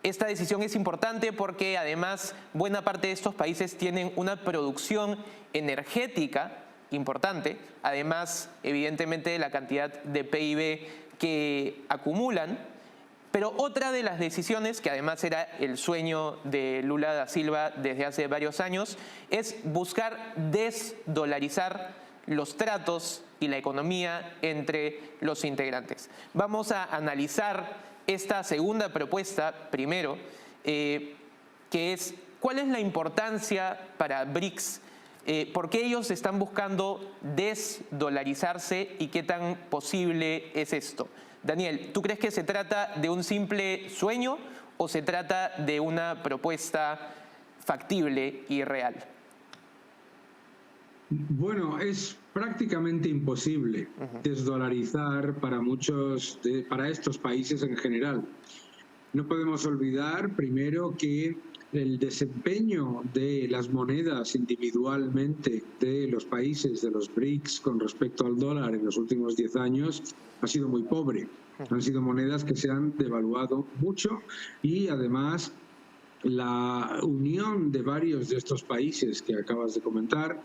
Esta decisión es importante porque además buena parte de estos países tienen una producción energética importante, además evidentemente de la cantidad de PIB que acumulan. Pero otra de las decisiones, que además era el sueño de Lula da Silva desde hace varios años, es buscar desdolarizar los tratos y la economía entre los integrantes. Vamos a analizar esta segunda propuesta primero, que es ¿cuál es la importancia para BRICS? ¿Por qué ellos están buscando desdolarizarse y qué tan posible es esto? Daniel, ¿tú crees que se trata de un simple sueño o se trata de una propuesta factible y real? Bueno, es prácticamente imposible desdolarizar para estos países en general. No podemos olvidar, primero, que el desempeño de las monedas individualmente de los países de los BRICS con respecto al dólar en los últimos 10 años ha sido muy pobre. Han sido monedas que se han devaluado mucho y además la unión de varios de estos países que acabas de comentar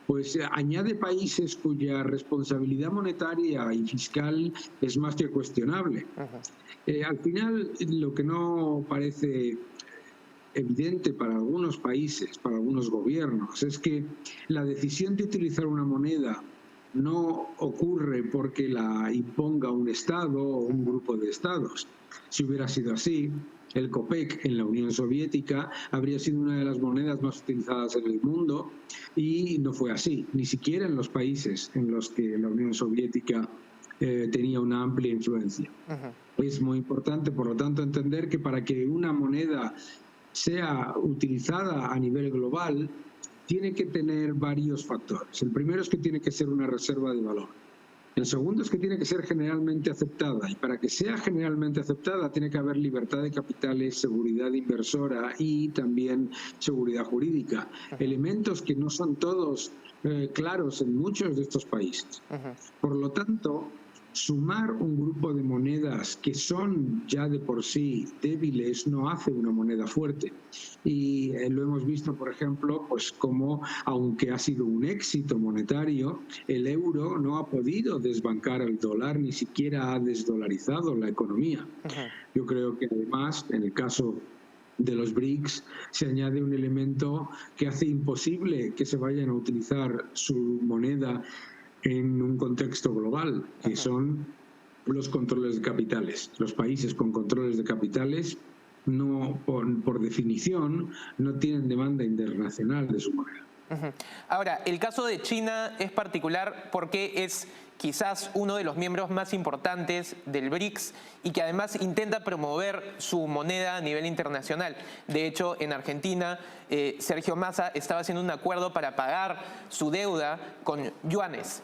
pues añade países cuya responsabilidad monetaria y fiscal es más que cuestionable. Al final, lo que no parece evidente para algunos países, para algunos gobiernos, es que la decisión de utilizar una moneda no ocurre porque la imponga un Estado o un grupo de Estados. Si hubiera sido así, el COPEC en la Unión Soviética habría sido una de las monedas más utilizadas en el mundo y no fue así, ni siquiera en los países en los que la Unión Soviética tenía una amplia influencia. Es muy importante, por lo tanto, entender que para que una moneda sea utilizada a nivel global, tiene que tener varios factores. El primero es que tiene que ser una reserva de valor. El segundo es que tiene que ser generalmente aceptada, y para que sea generalmente aceptada tiene que haber libertad de capitales, seguridad inversora y también seguridad jurídica. Elementos que no son todos claros en muchos de estos países. Por lo tanto, sumar un grupo de monedas que son ya de por sí débiles no hace una moneda fuerte. Y lo hemos visto, por ejemplo, pues como, aunque ha sido un éxito monetario, el euro no ha podido desbancar al dólar, ni siquiera ha desdolarizado la economía. Yo creo que además, en el caso de los BRICS, se añade un elemento que hace imposible que se vayan a utilizar su moneda en un contexto global, que son los controles de capitales. Los países con controles de capitales, no, por definición, no tienen demanda internacional de su moneda. Ahora, el caso de China es particular porque es quizás uno de los miembros más importantes del BRICS y que además intenta promover su moneda a nivel internacional. De hecho, en Argentina, Sergio Massa estaba haciendo un acuerdo para pagar su deuda con yuanes.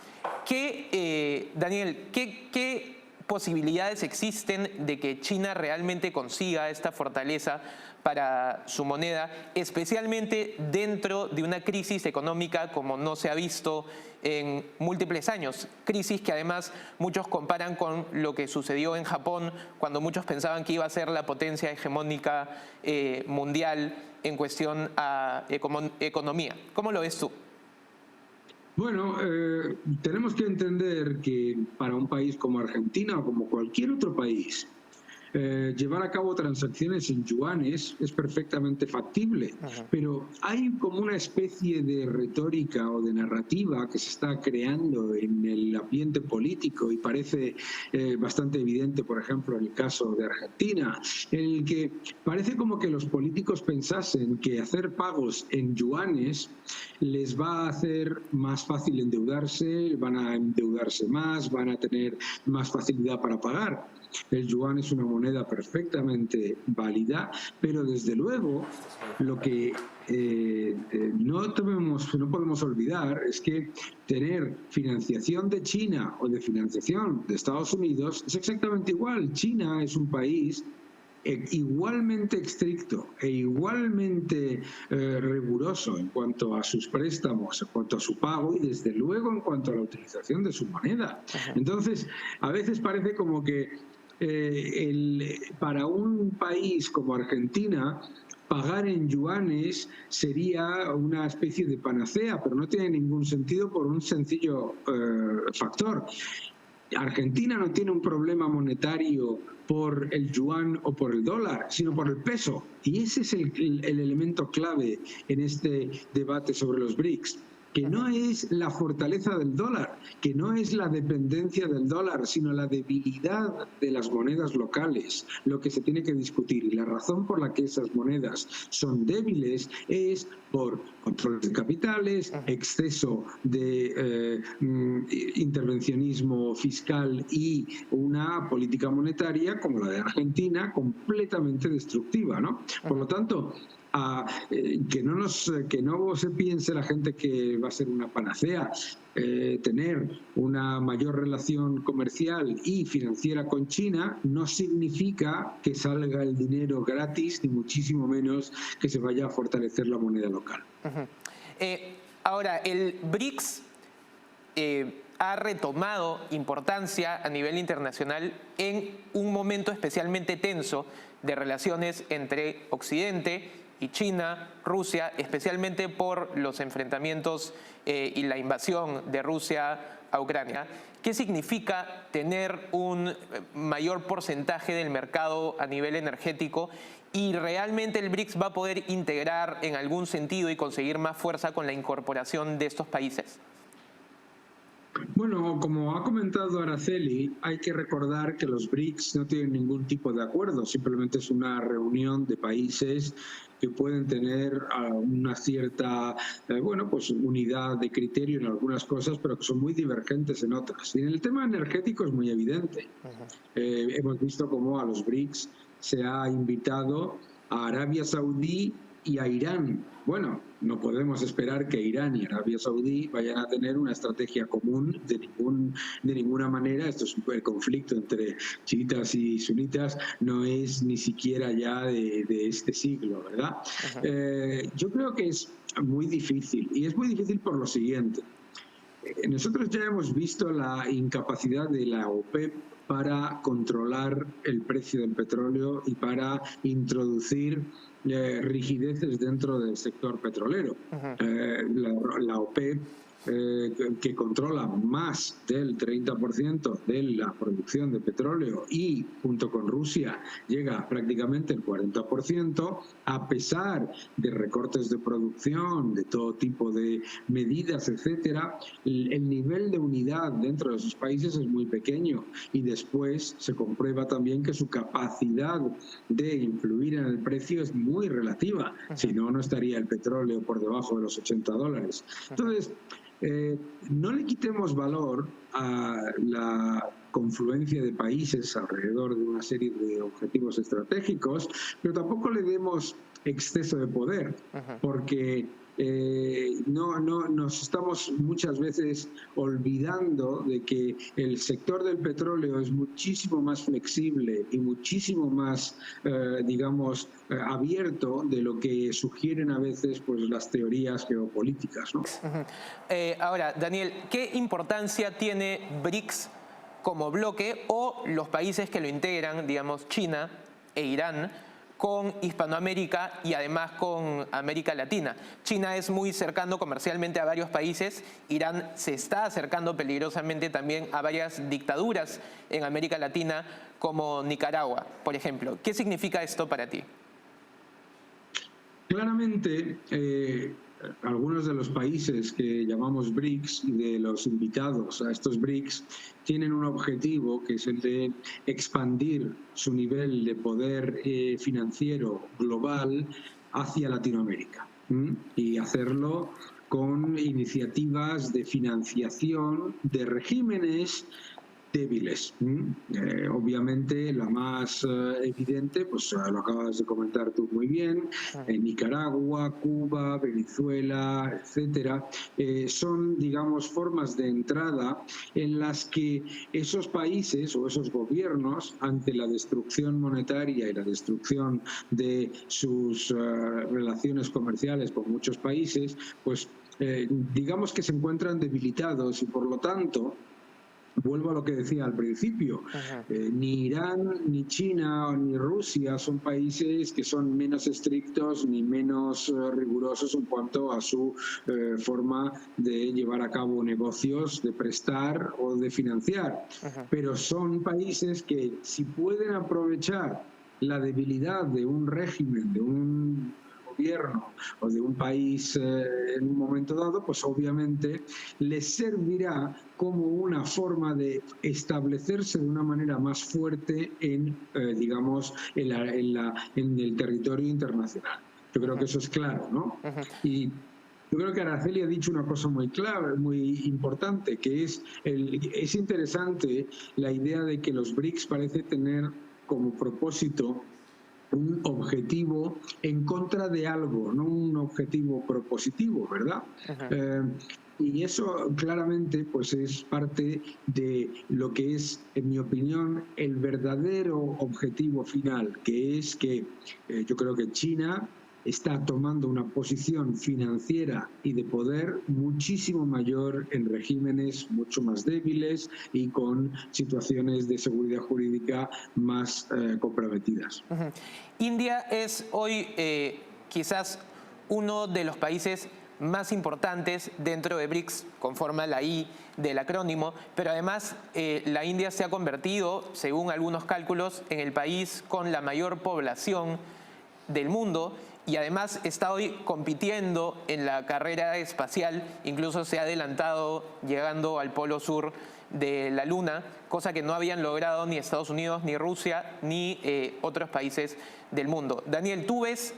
Daniel, ¿qué posibilidades existen de que China realmente consiga esta fortaleza para su moneda, especialmente dentro de una crisis económica como no se ha visto en múltiples años? Crisis que además muchos comparan con lo que sucedió en Japón cuando muchos pensaban que iba a ser la potencia hegemónica mundial en cuestión a economía. ¿Cómo lo ves tú? Bueno, tenemos que entender que para un país como Argentina o como cualquier otro país, llevar a cabo transacciones en yuanes es perfectamente factible, pero hay como una especie de retórica o de narrativa que se está creando en el ambiente político y parece bastante evidente, por ejemplo, en el caso de Argentina, en el que parece como que los políticos pensasen que hacer pagos en yuanes les va a hacer más fácil endeudarse, van a endeudarse más, van a tener más facilidad para pagar. El yuan es una moneda perfectamente válida, pero desde luego lo que no podemos olvidar es que tener financiación de China o de financiación de Estados Unidos es exactamente igual. China es un país igualmente estricto e igualmente riguroso en cuanto a sus préstamos, en cuanto a su pago y desde luego en cuanto a la utilización de su moneda. Entonces, a veces parece como que para un país como Argentina, pagar en yuanes sería una especie de panacea, pero no tiene ningún sentido por un sencillo factor. Argentina no tiene un problema monetario por el yuan o por el dólar, sino por el peso. Y ese es el elemento clave en este debate sobre los BRICS, que no es la fortaleza del dólar, que no es la dependencia del dólar, sino la debilidad de las monedas locales, lo que se tiene que discutir. Y la razón por la que esas monedas son débiles es por controles de capitales, exceso de intervencionismo fiscal y una política monetaria como la de Argentina completamente destructiva, ¿no? Por lo tanto, que no se piense la gente que va a ser una panacea. Tener una mayor relación comercial y financiera con China no significa que salga el dinero gratis, ni muchísimo menos que se vaya a fortalecer la moneda local. Ahora, el BRICS ha retomado importancia a nivel internacional en un momento especialmente tenso de relaciones entre Occidente y China, Rusia, especialmente por los enfrentamientos y la invasión de Rusia a Ucrania. ¿Qué significa tener un mayor porcentaje del mercado a nivel energético? ¿Y realmente el BRICS va a poder integrar en algún sentido y conseguir más fuerza con la incorporación de estos países? Bueno, como ha comentado Araceli, hay que recordar que los BRICS no tienen ningún tipo de acuerdo, simplemente es una reunión de países que pueden tener una cierta unidad de criterio en algunas cosas, pero que son muy divergentes en otras. Y en el tema energético es muy evidente. Hemos visto cómo a los BRICS se ha invitado a Arabia Saudí y a Irán. Bueno, no podemos esperar que Irán y Arabia Saudí vayan a tener una estrategia común de ninguna manera. Esto es el conflicto entre chiitas y sunitas, no es ni siquiera ya de este siglo, ¿verdad? Yo creo que es muy difícil, y es muy difícil por lo siguiente. Nosotros ya hemos visto la incapacidad de la OPEP para controlar el precio del petróleo y para introducir rigideces dentro del sector petrolero. La OPEP, que controla más del 30% de la producción de petróleo y junto con Rusia llega prácticamente el 40%, a pesar de recortes de producción, de todo tipo de medidas, etcétera, el nivel de unidad dentro de esos países es muy pequeño, y después se comprueba también que su capacidad de influir en el precio es muy relativa. Si no, no estaría el petróleo por debajo de los $80. Entonces, no le quitemos valor a la confluencia de países alrededor de una serie de objetivos estratégicos, pero tampoco le demos exceso de poder, porque nos estamos muchas veces olvidando de que el sector del petróleo es muchísimo más flexible y muchísimo más, abierto de lo que sugieren a veces pues las teorías geopolíticas, ¿no? Ahora, Daniel, ¿qué importancia tiene BRICS como bloque o los países que lo integran, digamos China e Irán, con Hispanoamérica y además con América Latina? China es muy cercano comercialmente a varios países, Irán se está acercando peligrosamente también a varias dictaduras en América Latina como Nicaragua, por ejemplo. ¿Qué significa esto para ti? Claramente, algunos de los países que llamamos BRICS y de los invitados a estos BRICS tienen un objetivo, que es el de expandir su nivel de poder financiero global hacia Latinoamérica, y hacerlo con iniciativas de financiación de regímenes débiles. Obviamente la más evidente, pues lo acabas de comentar tú muy bien, Nicaragua, Cuba, Venezuela, etcétera, son, digamos, formas de entrada en las que esos países o esos gobiernos, ante la destrucción monetaria y la destrucción de sus relaciones comerciales con muchos países, pues digamos que se encuentran debilitados, y por lo tanto vuelvo a lo que decía al principio, ni Irán, ni China, ni Rusia son países que son menos estrictos ni menos rigurosos en cuanto a su forma de llevar a cabo negocios, de prestar o de financiar. Pero son países que, si pueden aprovechar la debilidad de un régimen, de un gobierno o de un país en un momento dado, pues obviamente les servirá como una forma de establecerse de una manera más fuerte en, digamos, en el territorio internacional. Yo creo que eso es claro, ¿no? Y yo creo que Araceli ha dicho una cosa muy clave, muy importante, que es interesante la idea de que los BRICS parece tener como propósito un objetivo en contra de algo, no un objetivo propositivo, ¿verdad? Y eso claramente pues es parte de lo que es, en mi opinión, el verdadero objetivo final, que es que yo creo que China está tomando una posición financiera y de poder muchísimo mayor en regímenes mucho más débiles y con situaciones de seguridad jurídica más comprometidas. India es hoy quizás uno de los países más importantes dentro de BRICS, conforma la I del acrónimo, pero además la India se ha convertido, según algunos cálculos, en el país con la mayor población del mundo y además está hoy compitiendo en la carrera espacial, incluso se ha adelantado llegando al polo sur de la Luna, cosa que no habían logrado ni Estados Unidos, ni Rusia, ni otros países del mundo. Daniel, ¿tú ves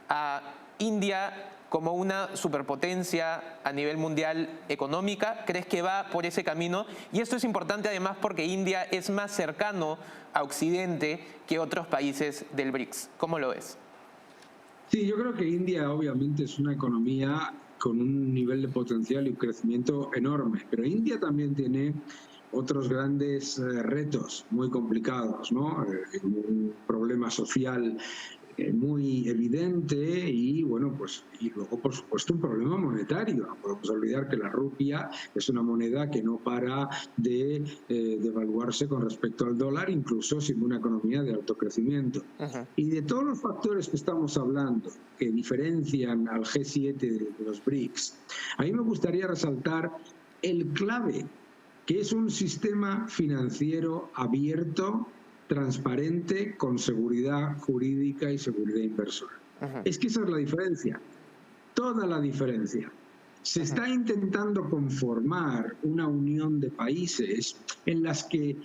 a India como una superpotencia a nivel mundial económica? ¿Crees que va por ese camino? Y esto es importante además porque India es más cercano a Occidente que otros países del BRICS. ¿Cómo lo ves? Sí, yo creo que India obviamente es una economía con un nivel de potencial y un crecimiento enorme, pero India también tiene otros grandes retos muy complicados, ¿no? Un problema social muy evidente y, bueno, pues y luego, por supuesto, un problema monetario. No podemos olvidar que la rupia es una moneda que no para de devaluarse con respecto al dólar, incluso siendo una economía de alto crecimiento. Y de todos los factores que estamos hablando, que diferencian al G7 de los BRICS, a mí me gustaría resaltar el clave, que es un sistema financiero abierto, transparente, con seguridad jurídica y seguridad inversora. Es que esa es la diferencia, toda la diferencia. Se está intentando conformar una unión de países en las que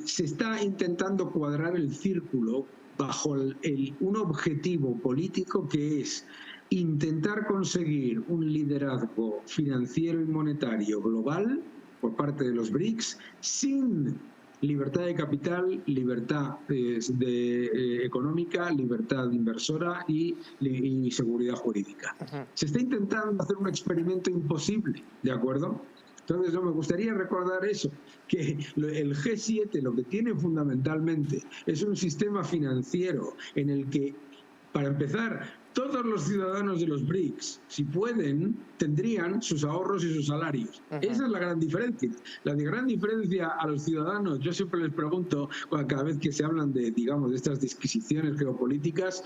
se está intentando cuadrar el círculo bajo un objetivo político que es intentar conseguir un liderazgo financiero y monetario global por parte de los BRICS sin libertad de capital, libertad económica, libertad inversora y seguridad jurídica. Se está intentando hacer un experimento imposible, ¿de acuerdo? Entonces, me gustaría recordar eso, que el G7 lo que tiene fundamentalmente es un sistema financiero en el que, para empezar, todos los ciudadanos de los BRICS, si pueden, tendrían sus ahorros y sus salarios. Esa es la gran diferencia. La gran diferencia a los ciudadanos, yo siempre les pregunto, cada vez que se hablan de, digamos, de estas disquisiciones geopolíticas,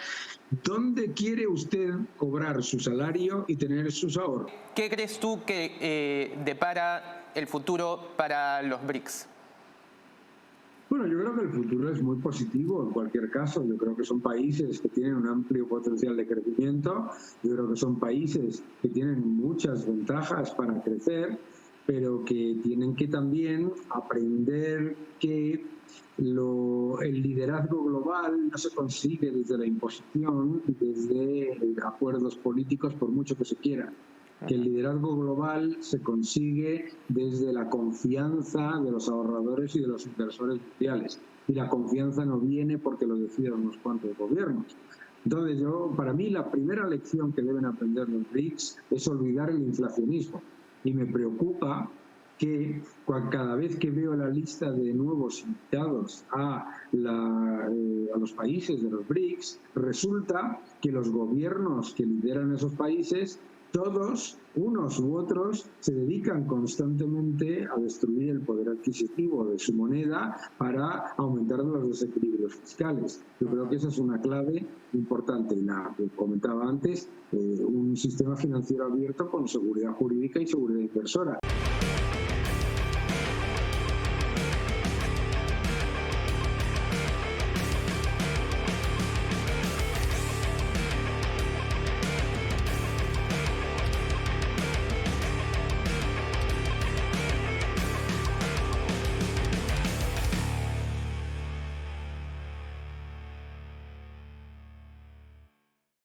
¿dónde quiere usted cobrar su salario y tener sus ahorros? ¿Qué crees tú que depara el futuro para los BRICS? Bueno, yo creo que el futuro es muy positivo en cualquier caso. Yo creo que son países que tienen un amplio potencial de crecimiento. Yo creo que son países que tienen muchas ventajas para crecer, pero que tienen que también aprender que el liderazgo global no se consigue desde la imposición, desde acuerdos políticos, por mucho que se quiera. Que el liderazgo global se consigue desde la confianza de los ahorradores y de los inversores mundiales. Y la confianza no viene porque lo decidan unos cuantos gobiernos. Entonces, para mí, la primera lección que deben aprender los BRICS es olvidar el inflacionismo. Y me preocupa que cada vez que veo la lista de nuevos invitados a los países de los BRICS, resulta que los gobiernos que lideran esos países todos, unos u otros, se dedican constantemente a destruir el poder adquisitivo de su moneda para aumentar los desequilibrios fiscales. Yo creo que esa es una clave importante, la que comentaba antes, un sistema financiero abierto con seguridad jurídica y seguridad inversora.